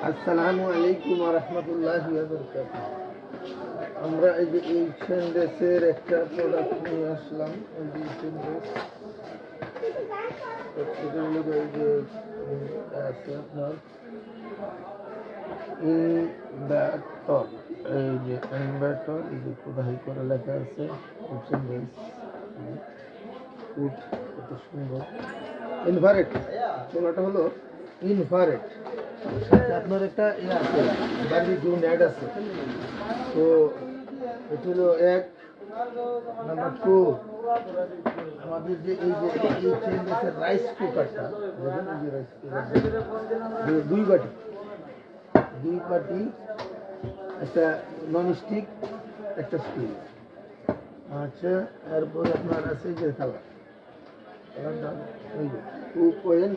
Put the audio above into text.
আসসালামু আলাইকুম ওয়া রাহমাতুল্লাহি ওয়া বারাকাতুহু। আমরা এই যে এশিয়ান ড্রেসের একটা প্রোডাক্ট নিয়ে আসলাম। এই যে এশিয়ান ড্রেস এই যে আছে আপনার ইনভার্টর, এই যে ইনভার্টর, এই যে খোদাই করে লেখা আছে এশিয়ান ড্রেস। কত সুন্দর ইনভারেট, চোলাটা হলো ইনভারেট। সাথে আপনার একটা আছে বাড়ির জুন অ্যাড আছে। তো এটা হলো এক নাম্বার টু। আমাদের যে এই যে রাইস কুকারটা, দেখেন এই যে রাইস কুকার দুই বাটি, একটা ননস্টিক, একটা স্টিল। আচ্ছা, এরপর আপনার আছে যে কালার 2.8।